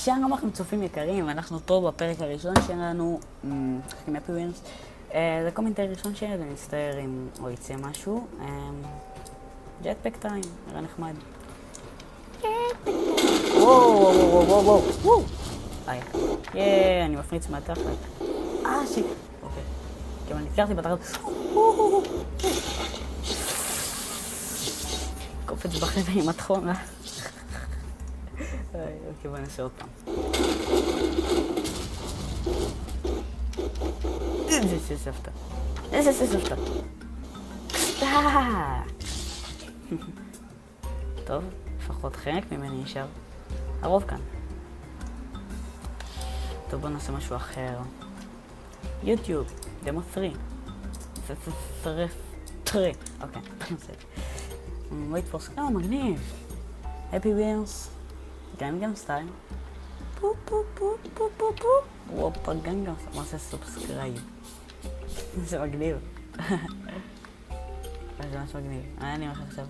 שלום לכם צופים יקרים, אנחנו פה בפרק הראשון שלנו, עם הפי ווינס. זה קומנטרי ראשון שלי, אני מצטער אם הוא יצא משהו. ג'טפק טיים, נראה נחמד. וואו, וואו, וואו, אני מפריץ מהתחת. שיט. אוקיי. כי אני נזכרתי בתחת. קופץ בחדר עם התחונה. אוקיי, בוא נעשה עוד פעם. איזה סבתא. איזה סבתא. טוב, לפחות חלק ממני נשאר. הרוב כאן. טוב, בוא נעשה משהו אחר. יוטיוב, דמו 3. אוקיי, נעשה. wait for screen, מגניב. Happy Wheels. גנגן סטייל. פו פו פו פו פו פו. וופה גנגן. מה עושה סובסקרייב? זה מגניב. זה ממש מגניב. אני הולך עכשיו.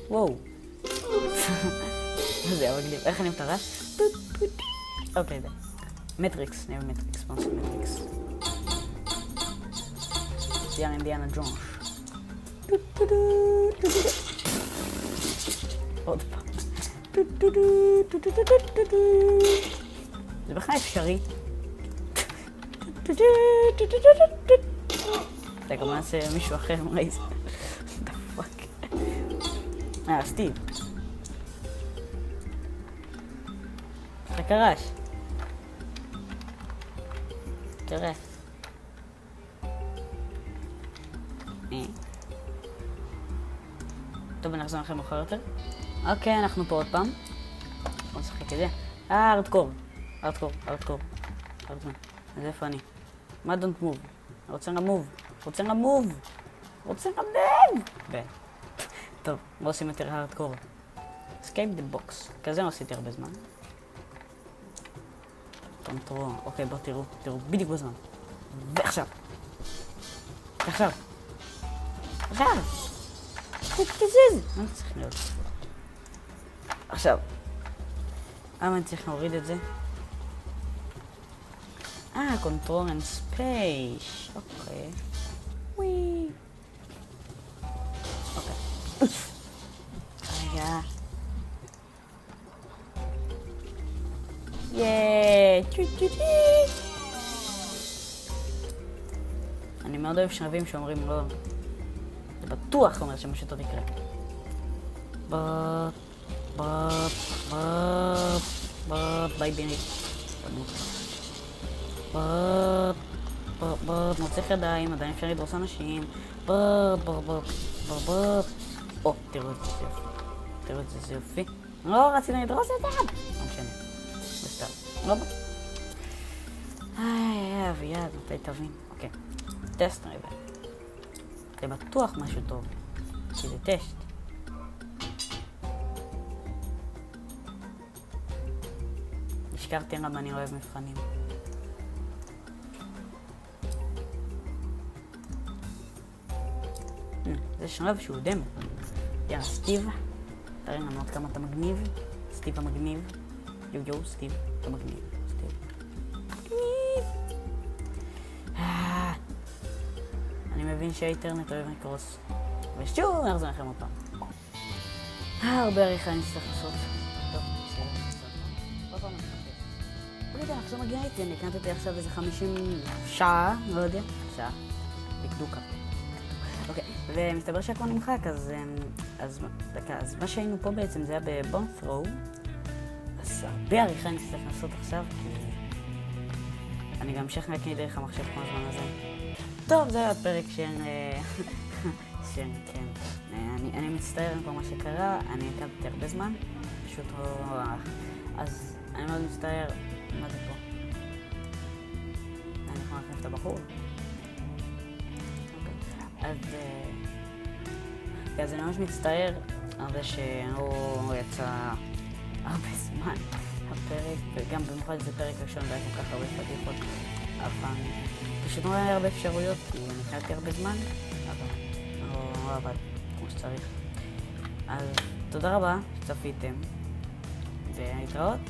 וואו. זה היה מגניב. איך אני מתרש? אוקיי, די. מטריקס. נהיה במטריקס. בוא נעשה מטריקס. אינדיאנה ג'ונס. עוד פעם. זה בכלל אפשרי. אתה גם נעשה מישהו אחר מראה זה. what the fuck. סטיב. זה קרש. קרש. טוב, אני אחזור לכם מאוחר יותר. אוקיי, אנחנו פה עוד פעם. בוא נשחק את זה. ארדקור. אז איפה אני? מה don't move? רוצה למוב. טוב, בוא עושים יותר הארדקור. escape the box. כזה לא עשיתי הרבה זמן. קונטרול. אוקיי, בוא תראו. בדיוק בזמן. ועכשיו. עכשיו. תזיז! מה צריך להיות? עכשיו. אני צריך להוריד את זה. control and space. אוקיי. וואי. אוקיי. רגע. אני מאוד אוהב שנבים שאומרים לא. זה בטוח אומר שמשהו טוב יקרה. ביי ביני. מוצא ידיים, עדיין אפשר לדרוס אנשים. או, תראו את זה יופי. לא, רצינו לדרוס את זה. לא משנה. בסדר. לא בא. אביעד, מתי תבין. אוקיי. טסט נראה. זה בטוח משהו טוב. כי זה טסט. נשכרתי למה אני אוהב מבחנים. זה שלב שהוא דמו. יאללה, סטיב. תראה לנו עוד כמה אתה מגניב. סטיב המגניב. יו, סטיב. אתה מגניב. סטיב. מגניב. אני מבין שהאינטרנט אוהב לקרוס. ושוב, נחזור לכם עוד פעם. הרבה עריכה אני צריך לעשות. טוב, עוד פעם נחכה. אולי עכשיו מגיע איתי, אני הקנתי עכשיו איזה 50 שעה, לא יודע. שעה. בקדוקה. אוקיי, ומסתבר שהכל נמחק, אז מה שהיינו פה בעצם זה היה בבונת'רו. אז הרבה עריכה אני צריך לעשות עכשיו, כי אני גם המשך להקליט דרך המחשב כמו הזמן הזה. טוב, זה היה הפרק כן. אני מצטער עם כל מה שקרה, אני הקלטתי הרבה זמן, פשוט לא... אז אני מאוד מצטער, מה זה פה? אני יכול להחליף את הבחור? אז אני ממש מצטער על זה שהוא יצא הרבה זמן הפרק, וגם במיוחד זה פרק ראשון והיה כל כך הרבה פדיחות, אבל פשוט לא היה הרבה אפשרויות, כי אני קלטתי הרבה זמן, אבל לא עבד כמו שצריך. אז תודה רבה שצפיתם, ולהתראות.